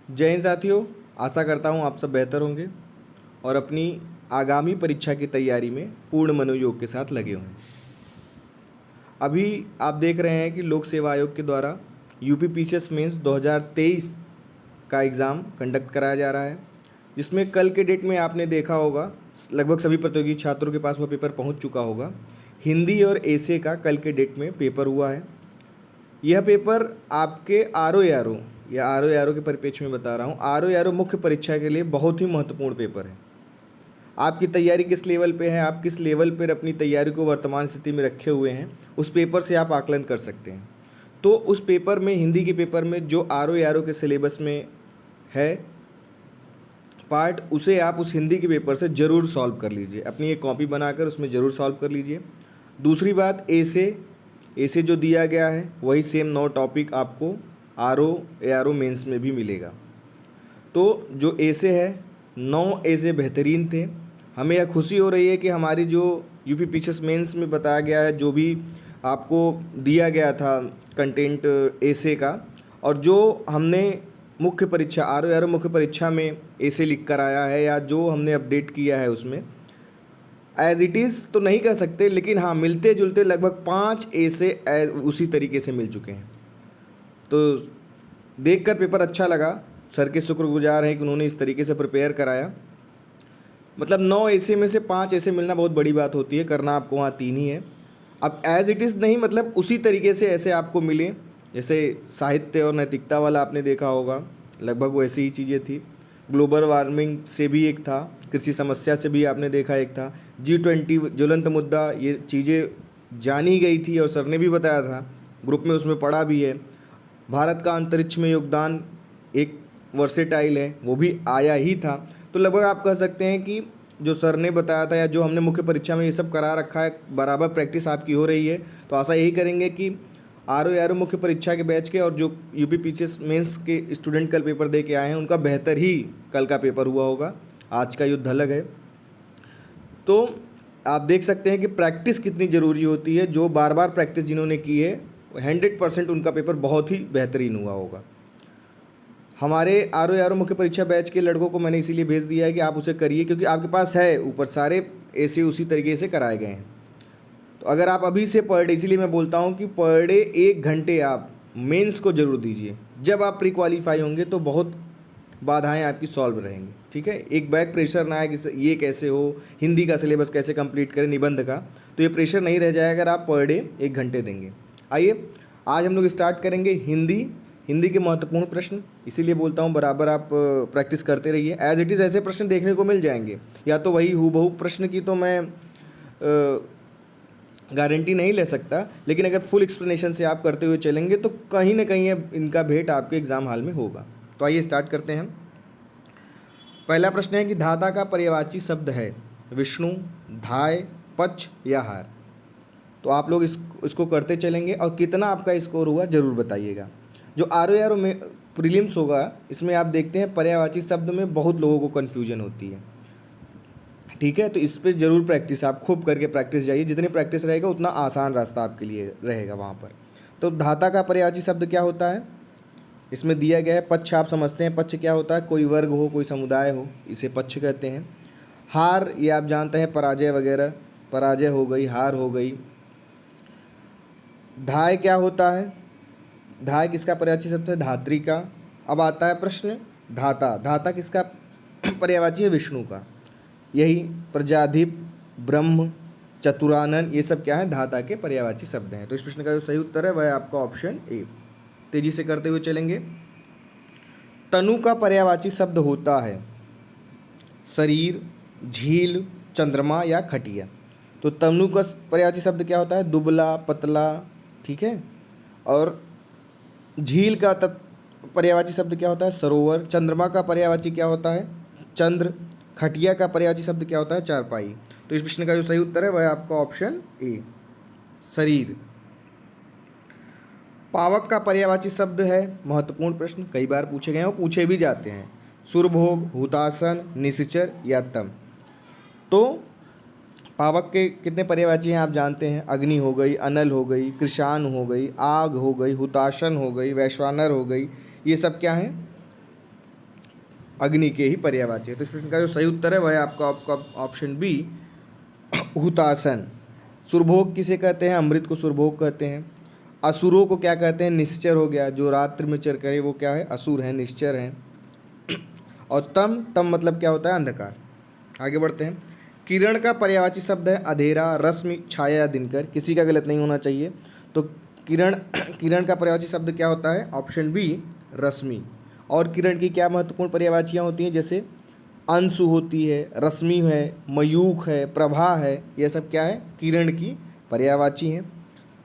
जय हिंद साथियों, आशा करता हूँ आप सब बेहतर होंगे और अपनी आगामी परीक्षा की तैयारी में पूर्ण मनोयोग के साथ लगे हों। अभी आप देख रहे हैं कि लोक सेवा आयोग के द्वारा यूपी पीसीएस मेंस 2023 का एग्ज़ाम कंडक्ट कराया जा रहा है, जिसमें कल के डेट में आपने देखा होगा लगभग सभी प्रतियोगी छात्रों के पास वह पेपर पहुंच चुका होगा। हिंदी और एसे का कल के डेट में पेपर हुआ है। यह पेपर आपके आर ओ के परिप्रेक्ष्य में बता रहा हूँ। आर ओ मुख्य परीक्षा के लिए बहुत ही महत्वपूर्ण पेपर है। आपकी तैयारी किस लेवल पे है, आप किस लेवल पर अपनी तैयारी को वर्तमान स्थिति में रखे हुए हैं, उस पेपर से आप आकलन कर सकते हैं। तो उस पेपर में, हिंदी के पेपर में जो आर ओ के सिलेबस में है पार्ट, उसे आप उस हिंदी के पेपर से ज़रूर सॉल्व कर लीजिए। अपनी एक कॉपी बनाकर उसमें ज़रूर सॉल्व कर लीजिए। दूसरी बात, ऐसे जो दिया गया है वही सेम 9 टॉपिक आपको आर ओ मेंस में भी मिलेगा। तो जो ऐसे है 9 ऐसे बेहतरीन थे। हमें यह खुशी हो रही है कि हमारी जो यूपी पीसीएस मेंस में बताया गया है, जो भी आपको दिया गया था कंटेंट ऐसे का, और जो हमने मुख्य परीक्षा आर ओ मुख्य परीक्षा में ऐसे लिख कर आया है या जो हमने अपडेट किया है, उसमें एज इट इज़ तो नहीं कह सकते, लेकिन हाँ मिलते जुलते लगभग 5 ऐसे उसी तरीके से मिल चुके हैं। तो देखकर पेपर अच्छा लगा। सर के शुक्रगुजार हैं कि उन्होंने इस तरीके से प्रिपेयर कराया। मतलब 9 ऐसे में से 5 ऐसे मिलना बहुत बड़ी बात होती है, करना आपको वहाँ 3 ही है। अब एज इट इज़ नहीं, मतलब उसी तरीके से ऐसे आपको मिले। जैसे साहित्य और नैतिकता वाला आपने देखा होगा, लगभग वैसी ही चीज़ें थी। ग्लोबल वार्मिंग से भी एक था, कृषि समस्या से भी आपने देखा एक था, G20 ज्वलंत मुद्दा, ये चीज़ें जानी गई थी और सर ने भी बताया था, ग्रुप में उसमें पढ़ा भी है। भारत का अंतरिक्ष में योगदान एक वर्सेटाइल है, वो भी आया ही था। तो लगभग आप कह सकते हैं कि जो सर ने बताया था या जो हमने मुख्य परीक्षा में ये सब करा रखा है, बराबर प्रैक्टिस आपकी हो रही है। तो आशा यही करेंगे कि आर ओ मुख्य परीक्षा के बैच के और जो यूपी पीसीएस मेंस के स्टूडेंट कल पेपर दे के आए हैं, उनका बेहतर ही कल का पेपर हुआ होगा। आज का युद्ध अलग है। तो आप देख सकते हैं कि प्रैक्टिस कितनी ज़रूरी होती है। जो बार बार प्रैक्टिस जिन्होंने की है, 100% उनका पेपर बहुत ही बेहतरीन हुआ होगा। हमारे आर ओ मुख्य परीक्षा बैच के लड़कों को मैंने इसीलिए भेज दिया है कि आप उसे करिए, क्योंकि आपके पास है ऊपर सारे ऐसे उसी तरीके से कराए गए हैं। तो अगर आप अभी से पर डे, इसीलिए मैं बोलता हूँ कि पर डे 1 घंटे आप मेंस को ज़रूर दीजिए। जब आप प्री क्वालिफाई होंगे तो बहुत बाधाएं आपकी सॉल्व रहेंगी। ठीक है, एक बैक प्रेशर ना आए कि ये कैसे हो, हिंदी का सिलेबस कैसे कंप्लीट करें, निबंध का, तो ये प्रेशर नहीं रह जाएगा अगर आप पर डे 1 घंटे देंगे। आइए आज हम लोग स्टार्ट करेंगे हिंदी के महत्वपूर्ण प्रश्न। इसीलिए बोलता हूँ बराबर आप प्रैक्टिस करते रहिए। एज इट इज़ ऐसे प्रश्न देखने को मिल जाएंगे, या तो वही हूबहू प्रश्न की तो मैं गारंटी नहीं ले सकता, लेकिन अगर फुल एक्सप्लेनेशन से आप करते हुए चलेंगे तो कहीं ना कहीं इनका भेंट आपके एग्ज़ाम हॉल में होगा। तो आइए स्टार्ट करते हैं। पहला प्रश्न है कि धाता का पर्यायवाची शब्द है विष्णु, धाय, पक्ष या हार। तो आप लोग इसको करते चलेंगे और कितना आपका स्कोर हुआ ज़रूर बताइएगा। जो आर ओ में प्रीलिम्स होगा, इसमें आप देखते हैं पर्यायवाची शब्द में बहुत लोगों को कन्फ्यूजन होती है। ठीक है, तो इस पर ज़रूर प्रैक्टिस, आप खूब करके प्रैक्टिस जाइए। जितनी प्रैक्टिस रहेगा उतना आसान रास्ता आपके लिए रहेगा वहाँ पर। तो धाता का पर्यायवाची शब्द क्या होता है, इसमें दिया गया है। पक्ष आप समझते हैं, पक्ष क्या होता है, कोई वर्ग हो, कोई समुदाय हो, इसे पक्ष कहते हैं। हार ये आप जानते हैं, पराजय वगैरह, पराजय हो गई, हार हो गई। धाय क्या होता है, धाय किसका पर्यायवाची शब्द है, धात्री का। अब आता है प्रश्न धाता किसका पर्यायवाची है, विष्णु का। यही प्रजाधिप, ब्रह्म, चतुरानन, ये सब क्या है, धाता के पर्यायवाची शब्द हैं। तो इस प्रश्न का जो सही उत्तर है वह है आपका ऑप्शन ए। तेजी से करते हुए चलेंगे। तनु का पर्यायवाची शब्द होता है शरीर, झील, चंद्रमा या खटिया। तो तनु का पर्यायवाची शब्द क्या होता है, दुबला, पतला। ठीक है, और झील का पर्यायवाची शब्द क्या होता है, सरोवर। चंद्रमा का पर्यायवाची क्या होता है, चंद्र। खटिया का पर्यायवाची शब्द क्या होता है, चारपाई। तो इस प्रश्न का जो सही उत्तर है वह है आपका ऑप्शन ए, शरीर। पावक का पर्यायवाची शब्द है, महत्वपूर्ण प्रश्न, कई बार पूछे गए हैं और पूछे भी जाते हैं। सुरभोग, हुतासन, निशिचर या तम। तो पावक के कितने पर्यायवाची हैं आप जानते हैं, अग्नि हो गई, अनल हो गई, कृशान हो गई, आग हो गई, हुताशन हो गई, वैश्वानर हो गई। ये सब क्या हैं, अग्नि के ही पर्यायवाची है। तो इस प्रश्न का जो सही उत्तर है वह है आपका ऑप्शन बी, हुतासन। सुरभोग किसे कहते हैं? अमृत को सुरभोग कहते हैं। असुरों को क्या कहते हैं? निश्चर हो गया, जो रात्रि में चर करे वो क्या है? असुर है, निश्चर है। और तम, तम मतलब क्या होता है? अंधकार। आगे बढ़ते हैं। किरण का पर्यायवाची शब्द है अंधेरा, रश्मि, छाया, दिनकर। किसी का गलत नहीं होना चाहिए। तो किरण किरण का पर्यायवाची शब्द क्या होता है? ऑप्शन बी, रश्मि। और किरण की क्या महत्वपूर्ण पर्यायवाचियाँ होती हैं? जैसे अंशु होती है, रश्मि है, मयूख है, प्रभा है, ये सब क्या है? किरण की पर्यायवाची हैं।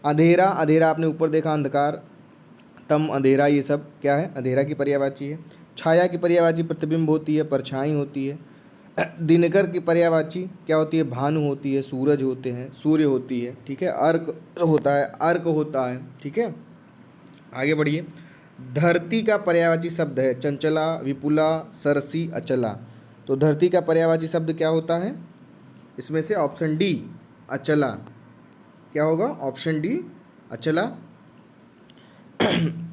अंधेरा, अंधेरा आपने ऊपर देखा, अंधकार। तम, अंधेरा, ये सब क्या है? अंधेरा की पर्यायवाची है। छाया की पर्यायवाची प्रतिबिंब होती है, परछाई होती है। दिनकर की पर्यायवाची क्या होती है? भानु होती है, सूरज होते हैं, सूर्य होती है, ठीक है। अर्क होता है, अर्क होता है, ठीक है। आगे बढ़िए। धरती का पर्यायवाची शब्द है चंचला, विपुला, सरसी, अचला। तो धरती का पर्यायवाची शब्द क्या होता है? इसमें से ऑप्शन डी, अचला। क्या होगा? ऑप्शन डी, अचला।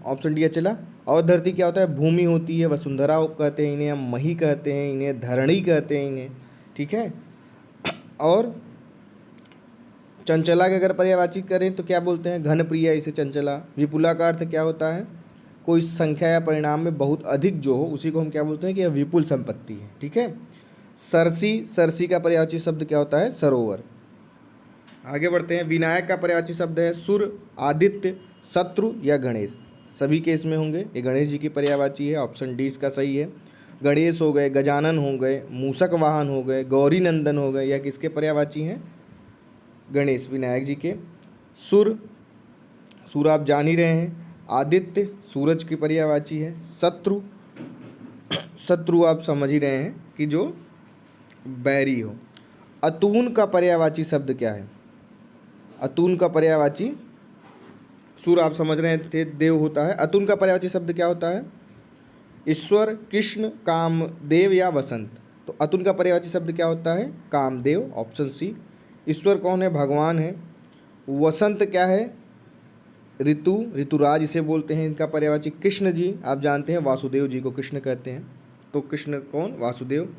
ऑप्शन डी, अचला। और धरती क्या होता है? भूमि होती है, वसुंधरा कहते हैं इन्हें, हम मही कहते हैं इन्हें, धरणी कहते हैं इन्हें, ठीक है। और चंचला के अगर पर्यायवाची करें तो क्या बोलते हैं? घन प्रिया, इसे चंचला। विपुला का अर्थ क्या होता है? कोई संख्या या परिणाम में बहुत अधिक जो हो उसी को हम क्या बोलते हैं? कि यह विपुल संपत्ति है, ठीक है। सरसी, सरसी का पर्यायवाची शब्द क्या होता है? सरोवर। आगे बढ़ते हैं। विनायक का पर्यायवाची शब्द है सुर, आदित्य, शत्रु या गणेश। सभी केस में होंगे। ये गणेश जी की पर्यायवाची है, ऑप्शन डी इसका सही है। गणेश हो गए, गजानन हो गए, मूषक वाहन हो गए, गौरी नंदन हो गए, या किसके पर्यायवाची हैं? गणेश, विनायक जी के। सुर, सुर आप जान ही रहे हैं। आदित्य, सूरज की पर्यायवाची है। शत्रु, शत्रु आप समझ ही रहे हैं कि जो बैरी हो। अतून का पर्यायवाची शब्द क्या है? अतून का पर्यायवाची, सुर आप समझ रहे थे, देव होता है। अतुन का पर्यायवाची शब्द क्या होता है? ईश्वर, कृष्ण, काम, देव या वसंत। तो अतुन का पर्यायवाची शब्द क्या होता है? Kamadeva, option C. ईश्वर कौन है? भगवान है। वसंत क्या है? ऋतु, ऋतुराज इसे बोलते हैं। इनका पर्यायवाची कृष्ण जी, आप जानते हैं वासुदेव जी को कृष्ण कहते हैं, तो कृष्ण कौन? वासुदेव।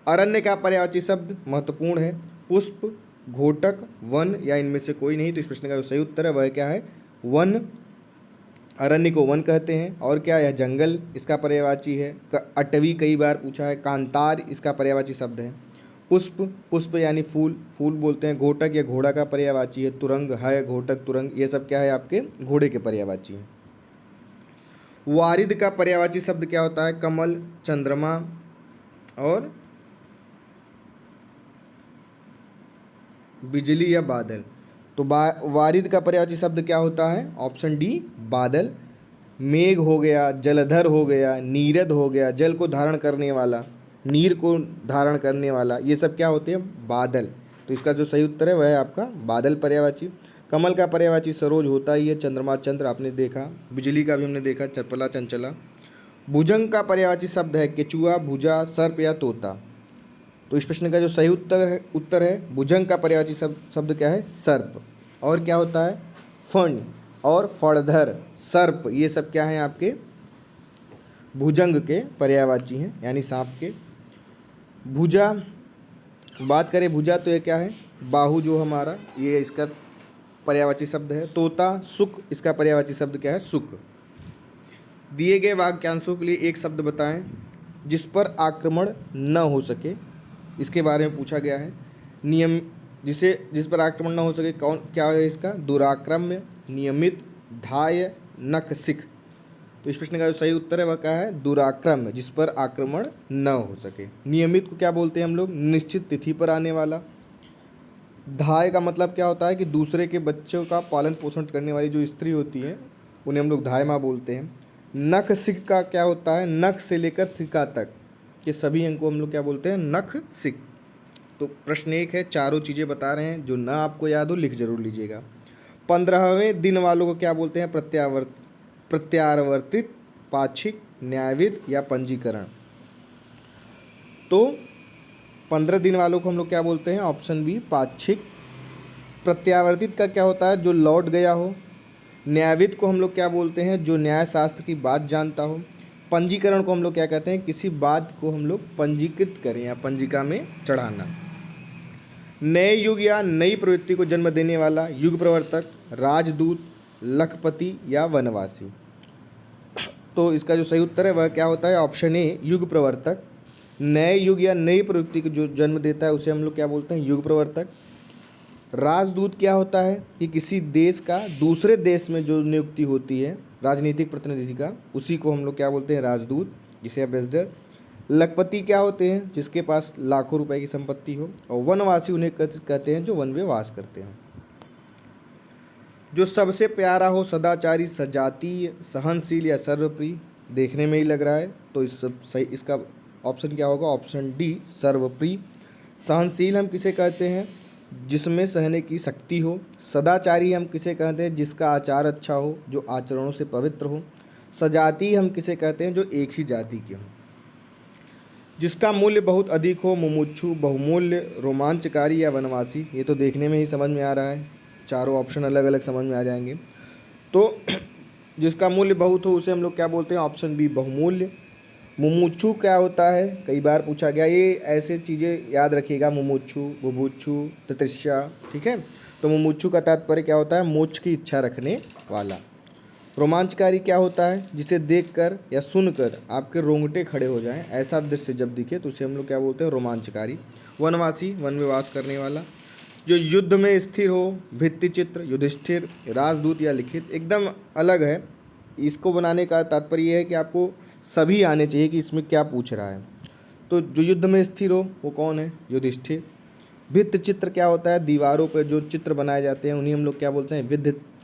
अरण्य का पर्यायवाची शब्द महत्वपूर्ण है, पुष्प, घोटक, वन या इनमें से कोई नहीं। तो इस प्रश्न का जो सही उत्तर है वह क्या है? वन। अरण्य को वन कहते हैं। और क्या? यह जंगल इसका पर्यायवाची है। अटवी कई बार पूछा है। कांतार इसका पर्यायवाची शब्द है। पुष्प, पुष्प यानी फूल, फूल बोलते हैं। घोटक या घोड़ा का पर्यायवाची है। तुरंग है, घोटक, तुरंग, ये सब क्या है? आपके घोड़े के पर्यायवाची हैं। वारिद का पर्यायवाची शब्द क्या होता है? कमल, चंद्रमा और बिजली या बादल। तो वारिद का पर्यायवाची शब्द क्या होता है? ऑप्शन डी, बादल। मेघ हो गया, जलधर हो गया, नीरद हो गया, जल को धारण करने वाला, नीर को धारण करने वाला, ये सब क्या होते हैं? बादल। तो इसका जो सही उत्तर है वह है आपका बादल पर्यायवाची। कमल का पर्यायवाची सरोज होता ही है। चंद्रमा, चंद्र आपने देखा। बिजली का भी हमने देखा, चपला, चंचला। भुजंग का पर्यायवाची शब्द है केचुआ, भुजा, सर्प या तोता। तो इस प्रश्न का जो सही उत्तर है भुजंग का पर्यायवाची शब्द क्या है? सर्प। और क्या होता है? फण और फणधर, सर्प, ये सब क्या हैं? आपके भुजंग के पर्यायवाची हैं, यानी सांप के। भुजा, बात करें भुजा तो ये क्या है? बाहु जो हमारा, ये इसका पर्यायवाची शब्द है। तोता, सुख, इसका पर्यायवाची शब्द क्या है? सुख। दिए गए वाक्यांशों के लिए एक शब्द बताएं जिस पर आक्रमण न हो सके, इसके बारे में पूछा गया है। नियम, जिस पर आक्रमण न हो सके, कौन क्या है इसका? दुराक्रम्य, नियमित, धाय, नखशिख। तो इस प्रश्न का जो सही उत्तर है वह क्या है? दुराक्रम्य, जिस पर आक्रमण न हो सके। नियमित को क्या बोलते हैं हम लोग? निश्चित तिथि पर आने वाला। धाय का मतलब क्या होता है? कि दूसरे के बच्चों का पालन पोषण करने वाली जो स्त्री होती है उन्हें हम लोग धाय माँ बोलते हैं। नख सिख का क्या होता है? नख से लेकर सिक्का तक, ये सभी अंक को हम लोग क्या बोलते हैं? नख सिख। तो प्रश्न एक है, चारों चीज़ें बता रहे हैं, जो ना आपको याद हो लिख जरूर लीजिएगा। 15वें दिन वालों को क्या बोलते हैं? प्रत्यावर्तित, पाक्षिक, न्यायविद या पंजीकरण। तो 15 दिन वालों को हम लोग क्या बोलते हैं? ऑप्शन बी, पाक्षिक। प्रत्यावर्तित का क्या होता है? जो लौट गया हो। न्यायविद को हम लोग क्या बोलते हैं? जो न्याय शास्त्र की बात जानता हो। पंजीकरण को हम लोग क्या कहते हैं, किसी बात को हम लोग पंजीकृत करें या पंजिका में चढ़ाना। नए युग या नई प्रवृत्ति को जन्म देने वाला युग प्रवर्तक, राजदूत, लखपति या वनवासी। तो इसका जो सही उत्तर है वह क्या होता है, ऑप्शन ए युग प्रवर्तक। नए युग या नई प्रवृत्ति को जो जन्म देता है उसे हम लोग क्या बोलते हैं, युग प्रवर्तक। राजदूत क्या होता है कि किसी देश का दूसरे देश में जो नियुक्ति होती है राजनीतिक प्रतिनिधि का, उसी को हम लोग क्या बोलते हैं, राजदूत, जिसे एम्बेसडर। लखपति क्या होते हैं, जिसके पास लाखों रुपए की संपत्ति हो। और वनवासी उन्हें कहते हैं जो वन में वास करते हैं। जो सबसे प्यारा हो, सदाचारी, सजातीय, सहनशील या सर्वप्रिय। देखने में ही लग रहा है, तो इस सब सही, इसका ऑप्शन क्या होगा, ऑप्शन डी सर्वप्रिय। सहनशील हम किसे कहते हैं, जिसमें सहने की शक्ति हो। सदाचारी हम किसे कहते हैं, जिसका आचार अच्छा हो, जो आचरणों से पवित्र हो। सजातीय हम किसे कहते हैं, जो एक ही जाति के हों। जिसका मूल्य बहुत अधिक हो, मुमुक्षु, बहुमूल्य, रोमांचकारी या वनवासी। ये तो देखने में ही समझ में आ रहा है, चारों ऑप्शन अलग अलग समझ में आ जाएंगे। तो जिसका मूल्य बहुत हो उसे हम लोग क्या बोलते हैं, ऑप्शन बी बहुमूल्य। मुमुक्षु क्या होता है, कई बार पूछा गया, ये ऐसे चीज़ें याद रखिएगा, मुमुक्षु, बुभुक्षु, तृष्या, ठीक है। तो मुमुक्षु का तात्पर्य क्या होता है, मोक्ष की इच्छा रखने वाला। रोमांचकारी क्या होता है, जिसे देखकर या सुनकर आपके रोंगटे खड़े हो जाएं, ऐसा दृश्य जब दिखे तो उसे हम लोग क्या बोलते हैं, रोमांचकारी। वनवासी, वन में वास करने वाला। जो युद्ध में स्थिर हो, भित्तिचित्र, युधिष्ठिर, राजदूत या लिखित, एकदम अलग है। इसको बनाने का तात्पर्य यह है कि आपको सभी आने चाहिए कि इसमें क्या पूछ रहा है। तो जो युद्ध में स्थिर हो वो कौन है, युधिष्ठिर। भित्ति चित्र क्या होता है, दीवारों पर जो चित्र बनाए जाते हैं उन्हीं हम लोग क्या बोलते हैं,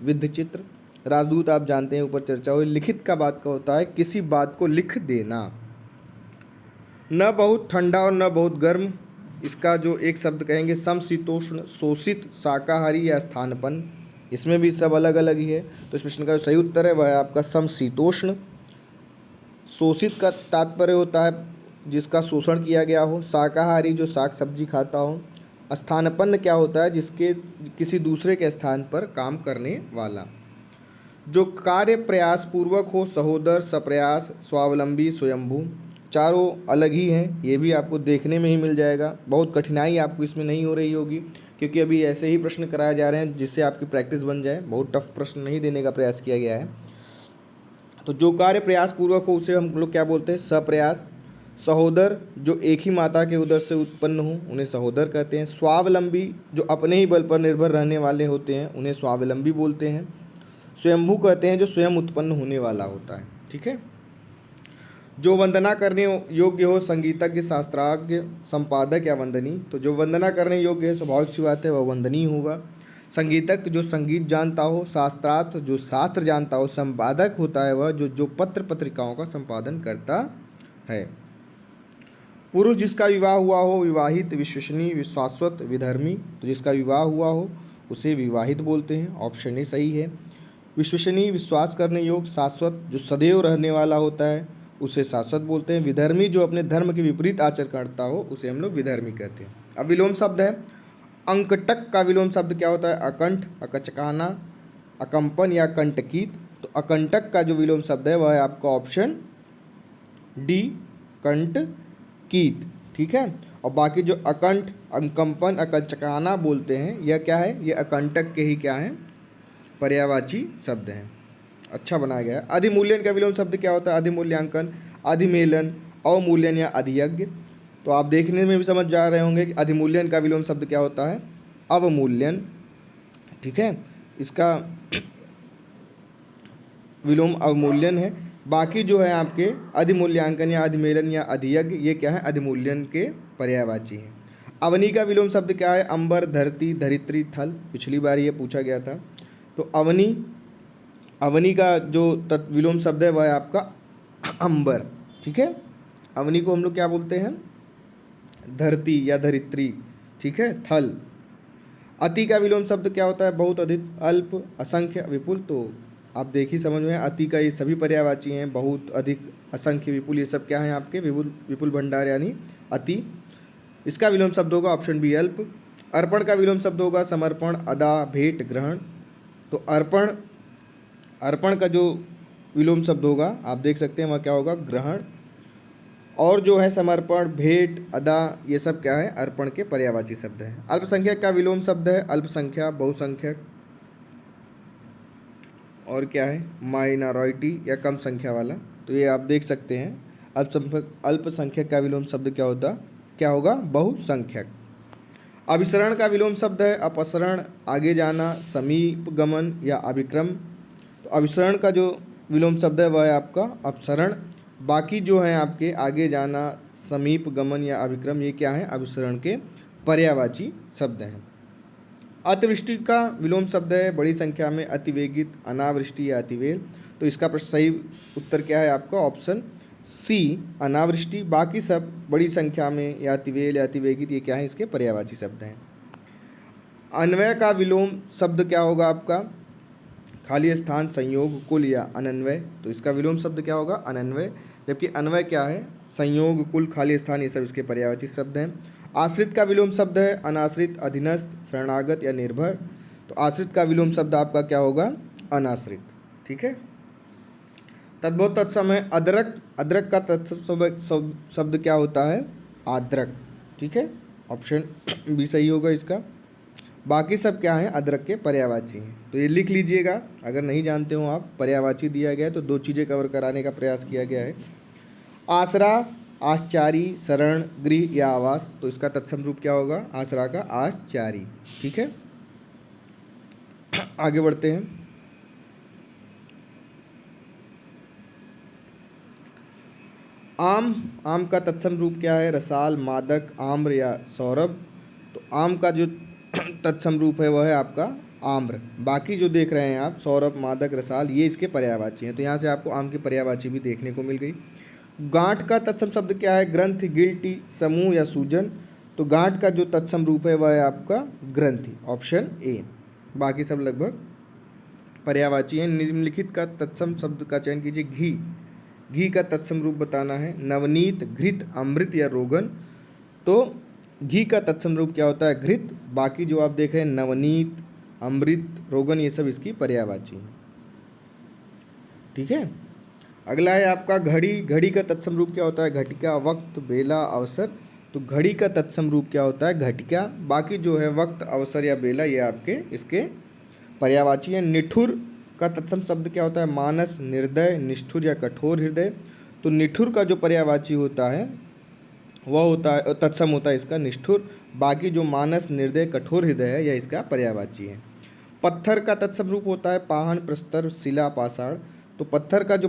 विद्ध चित्र। राजदूत आप जानते हैं, ऊपर चर्चा हुई। लिखित का बात का होता है किसी बात को लिख देना। न बहुत ठंडा और न बहुत गर्म, इसका जो एक शब्द कहेंगे समशीतोष्ण, शोषित, शाकाहारी या स्थानपन्न। इसमें भी सब अलग अलग ही है। तो इस प्रश्न का जो सही उत्तर है वह है आपका समशीतोष्ण। शोषित का तात्पर्य होता है जिसका शोषण किया गया हो। शाकाहारी जो साग सब्जी खाता हो। स्थानपन्न क्या होता है, जिसके किसी दूसरे के स्थान पर काम करने वाला। जो कार्य प्रयास पूर्वक हो, सहोदर, सप्रयास, स्वावलंबी, स्वयंभू। चारों अलग ही हैं, ये भी आपको देखने में ही मिल जाएगा। बहुत कठिनाई आपको इसमें नहीं हो रही होगी, क्योंकि अभी ऐसे ही प्रश्न कराए जा रहे हैं जिससे आपकी प्रैक्टिस बन जाए। बहुत टफ प्रश्न नहीं देने का प्रयास किया गया है। तो जो कार्य प्रयास पूर्वक हो उसे हम लोग क्या बोलते हैं, सप्रयास। सहोदर जो एक ही माता के उदर से उत्पन्न हो उन्हें सहोदर कहते हैं। स्वावलंबी जो अपने ही बल पर निर्भर रहने वाले होते हैं उन्हें स्वावलंबी बोलते हैं। स्वयंभू कहते हैं जो स्वयं उत्पन्न होने वाला होता है, ठीक है। जो वंदना करने योग्य हो, संगीतज्ञ, शास्त्राज्ञ, संपादक या वंदनीय। तो जो वंदना करने योग्य है स्वाभाविक सी बात है वह वंदनीय होगा। संगीतक जो संगीत जानता हो, शास्त्रार्थ जो शास्त्र जानता हो, संपादक होता है वह जो पत्र पत्रिकाओं का संपादन करता है। पुरुष जिसका विवाह हुआ हो, विवाहित, विश्वसनीय, विश्वासवत, विधर्मी। तो जिसका विवाह हुआ हो उसे विवाहित बोलते हैं, ऑप्शन ए सही है। विश्वसनीय विश्वास करने योग्य, शाश्वत जो सदैव रहने वाला होता है उसे शाश्वत बोलते हैं। विधर्मी जो अपने धर्म के विपरीत आचरण करता हो उसे हम लोग विधर्मी कहते हैं। अब विलोम शब्द है। अंकटक का विलोम शब्द क्या होता है, अकंठ, अकचकाना, अकंपन या कंटकीत। तो अकंटक का जो विलोम शब्द है वह है आपका ऑप्शन डी कंटकीत, ठीक है। और बाकी जो अकंठ, अकंपन, अकचकाना बोलते हैं यह क्या है, ये अकंटक के ही क्या है, पर्यायवाची शब्द हैं। अच्छा बनाया गया है। अधिमूल्यन का विलोम शब्द क्या होता है, अधिमूल्यांकन, अधिमेलन, अवमूल्यन या अधियज्ञ। तो आप देखने में भी समझ जा रहे होंगे कि अधिमूल्यन का विलोम शब्द क्या होता है, अवमूल्यन, ठीक है। इसका विलोम अवमूल्यन है। बाकी जो है आपके अधिमूल्यांकन या अधिमेलन या अधियज्ञ ये क्या है, अधिमूल्यन के पर्यायवाची हैं। अवनी का विलोम शब्द क्या है, अंबर, धरती, धरित्री, थल। पिछली बार ये पूछा गया था। तो अवनी का जो विलोम शब्द है वह है आपका अंबर, ठीक है। अवनी को हम लोग क्या बोलते हैं, धरती या धरित्री, ठीक है। थल। अति का विलोम शब्द क्या होता है, बहुत, अधिक, अल्प, असंख्य, विपुल। तो आप देखिए समझ में, अति का ये सभी पर्यायवाची हैं, बहुत, अधिक, असंख्य, विपुल, ये सब क्या हैं आपके, विपुल भंडार यानी अति। इसका विलोम शब्द होगा ऑप्शन बी अल्प। अर्पण का विलोम शब्द होगा समर्पण, अदा, भेंट, ग्रहण। तो अर्पण का जो विलोम शब्द होगा, आप देख सकते हैं वह क्या होगा, ग्रहण। और जो है समर्पण, भेंट, अदा, ये सब क्या है, अर्पण के पर्यायवाची शब्द हैं। अल्पसंख्यक का विलोम शब्द है अल्पसंख्या, बहुसंख्यक, और क्या है, माइनॉरिटी या कम संख्या वाला। तो ये आप देख सकते हैं अल्पसंख्यक का विलोम शब्द क्या होगा, बहुसंख्यक। अभिसरण का विलोम शब्द है अपसरण, आगे जाना, समीप गमन या अभिक्रम। तो अभिसरण का जो विलोम शब्द है वह है आपका अपसरण। बाकी जो है आपके आगे जाना, समीप गमन या अभिक्रम, ये क्या है, अभिसरण के पर्यायवाची शब्द हैं। अतिवृष्टि का विलोम शब्द है बड़ी संख्या में अतिवेगित, अनावृष्टि या अतिवेल। तो इसका सही उत्तर क्या है आपका, ऑप्शन सी, अनावृष्टि। बाकी सब बड़ी संख्या में या अतिवेल या अतिवेगित, ये क्या है, इसके पर्यायवाची शब्द हैं। अन्वय का विलोम शब्द क्या होगा आपका, खाली स्थान, संयोग, कुल या अनन्वय। तो इसका विलोम शब्द क्या होगा, अनन्वय। जबकि अन्वय क्या है, संयोग, कुल, खाली स्थान, ये सब इसके पर्यायवाची शब्द हैं। आश्रित का विलोम शब्द है अनाश्रित, अधीनस्थ, शरणागत या निर्भर। तो आश्रित का विलोम शब्द आपका क्या होगा, अनाश्रित। ठीक है। तद्भव तत्सम है अदरक, अदरक का तत्सम शब्द क्या होता है, आद्रक। ठीक है, ऑप्शन भी सही होगा इसका। बाकी सब क्या है, अदरक के पर्यायवाची हैं। तो ये लिख लीजिएगा, अगर नहीं जानते हो आप, पर्यायवाची दिया गया है तो 2 चीज़ें कवर कराने का प्रयास किया गया है, आसरा, आश्चारी, शरण, गृह या आवास। तो इसका तत्सम रूप क्या होगा, आसरा का आश्चारी। ठीक है, आगे बढ़ते हैं। आम, आम का तत्सम रूप क्या है, रसाल, मादक, आम्र या सौरभ। तो आम का जो तत्सम रूप है वह है आपका आम्र। बाकी जो देख रहे हैं आप, सौरभ, मादक, रसाल, ये इसके पर्यायवाची हैं। तो यहाँ से आपको आम की पर्यायवाची भी देखने को मिल गई। गांठ का तत्सम शब्द क्या है, ग्रंथि, गिल्टी, समूह या सूजन। तो गांठ का जो तत्सम रूप है वह है आपका ग्रंथि, ऑप्शन ए। बाकी सब लगभग पर्यायवाची हैं। निम्नलिखित का तत्सम शब्द का चयन कीजिए। घी, घी का तत्सम रूप बताना है, नवनीत, घृत, अमृत या रोगन। तो घी का तत्सम रूप क्या होता है, घृत। बाकी जो आप देख रहे हैं नवनीत, अमृत, रोगन, ये सब इसकी पर्यायवाची हैं। ठीक है, अगला है आपका घड़ी, घड़ी का तत्सम रूप क्या होता है, घटिका, वक्त, बेला, अवसर। तो घड़ी का तत्सम रूप क्या होता है, घटिका। बाकी जो है वक्त, अवसर या बेला, ये आपके इसके पर्यायवाची हैं। निठुर का तत्सम शब्द क्या होता है, मानस, निर्दय, निष्ठुर या कठोर हृदय। तो निठुर का जो पर्यायवाची होता है वह होता है, तत्सम होता है इसका निष्ठुर। बाकी जो मानस, निर्दय, कठोर हृदय है यह इसका पर्यायवाची है। पत्थर का तत्सम रूप होता है पाहन, प्रस्तर, शिला, पाषाण। तो पत्थर का जो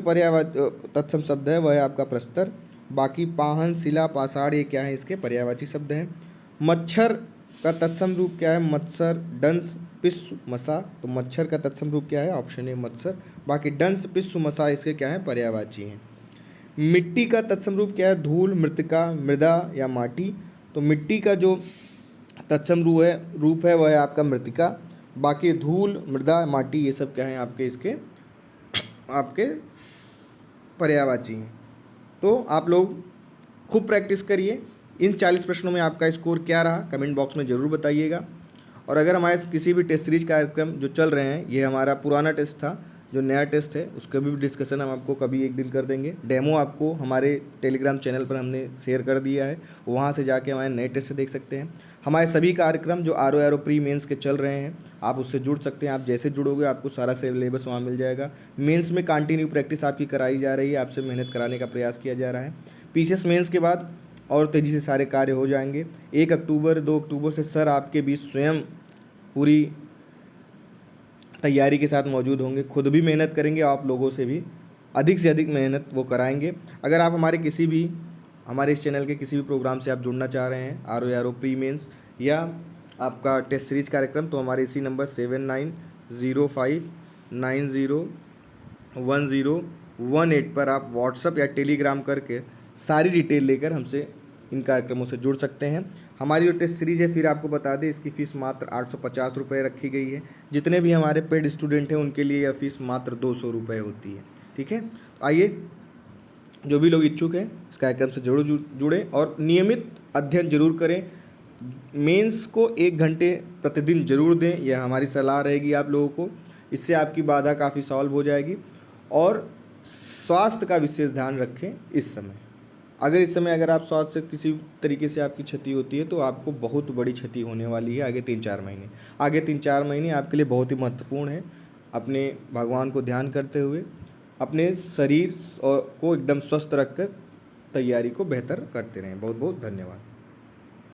तत्सम शब्द है वह है आपका प्रस्तर। बाकी पाहन, शिला, पाषाण, ये क्या है, इसके पर्यायवाची शब्द हैं। मच्छर का तत्सम रूप क्या है, मत्सर, डंस, पिस्सु, मसा। तो मच्छर का तत्सम रूप क्या है, ऑप्शन ए, मत्सर। बाकी डंस, पिस्सु, मसा, इसके क्या है, पर्यायवाची हैं। मिट्टी का तत्सम रूप क्या है, धूल, मृतिका, मृदा या माटी। तो मिट्टी का जो तत्सम रूप है वह है आपका मृतिका। बाकी धूल, मृदा, माटी, ये सब क्या है आपके इसके आपके पर्यायवाची हैं। तो आप लोग खूब प्रैक्टिस करिए। इन 40 प्रश्नों में आपका स्कोर क्या रहा कमेंट बॉक्स में ज़रूर बताइएगा। और अगर हमारे किसी भी टेस्ट सीरीज कार्यक्रम जो चल रहे हैं, ये हमारा पुराना टेस्ट था, जो नया टेस्ट है उसका भी डिस्कशन हम आपको कभी एक दिन कर देंगे। डेमो आपको हमारे टेलीग्राम चैनल पर हमने शेयर कर दिया है, वहाँ से जाके हमारे नए टेस्ट देख सकते हैं। हमारे सभी कार्यक्रम जो आर प्री मेंस के चल रहे हैं, आप उससे जुड़ सकते हैं। आप जैसे जुड़ोगे आपको सारा सिलेबस वहाँ मिल जाएगा। मेंस में कंटिन्यू प्रैक्टिस आपकी कराई जा रही है, आपसे मेहनत कराने का प्रयास किया जा रहा है। पीसीएस मेंस के बाद और तेज़ी से सारे कार्य हो जाएंगे। 1 अक्टूबर 2 अक्टूबर से सर आपके बीच स्वयं पूरी तैयारी के साथ मौजूद होंगे, खुद भी मेहनत करेंगे, आप लोगों से भी अधिक मेहनत वो कराएंगे। अगर आप हमारे इस चैनल के किसी भी प्रोग्राम से आप जुड़ना चाह रहे हैं, आर प्री मेंस या आपका टेस्ट सीरीज कार्यक्रम, तो हमारे इसी नंबर 7905901018 पर आप व्हाट्सअप या टेलीग्राम करके सारी डिटेल लेकर हमसे इन कार्यक्रमों से जुड़ सकते हैं। हमारी जो टेस्ट सीरीज़ है, फिर आपको बता दें, इसकी फ़ीस मात्र 850 रुपये रखी गई है। जितने भी हमारे पेड स्टूडेंट हैं उनके लिए यह फ़ीस मात्र 200 रुपये होती है। ठीक है, तो आइए जो भी लोग इच्छुक हैं इस कार्यक्रम से जरूर जुड़ें और नियमित अध्ययन जरूर करें। मेंस को 1 घंटे प्रतिदिन जरूर दें, यह हमारी सलाह रहेगी आप लोगों को। इससे आपकी बाधा काफ़ी सॉल्व हो जाएगी। और स्वास्थ्य का विशेष ध्यान रखें इस समय। अगर इस समय अगर आप स्वास्थ्य से किसी तरीके से आपकी क्षति होती है तो आपको बहुत बड़ी क्षति होने वाली है आगे 3-4 महीने। आगे 3-4 महीने आपके लिए बहुत ही महत्वपूर्ण है। अपने भगवान को ध्यान करते हुए अपने शरीर को एकदम स्वस्थ रखकर तैयारी को बेहतर करते रहें। बहुत बहुत धन्यवाद।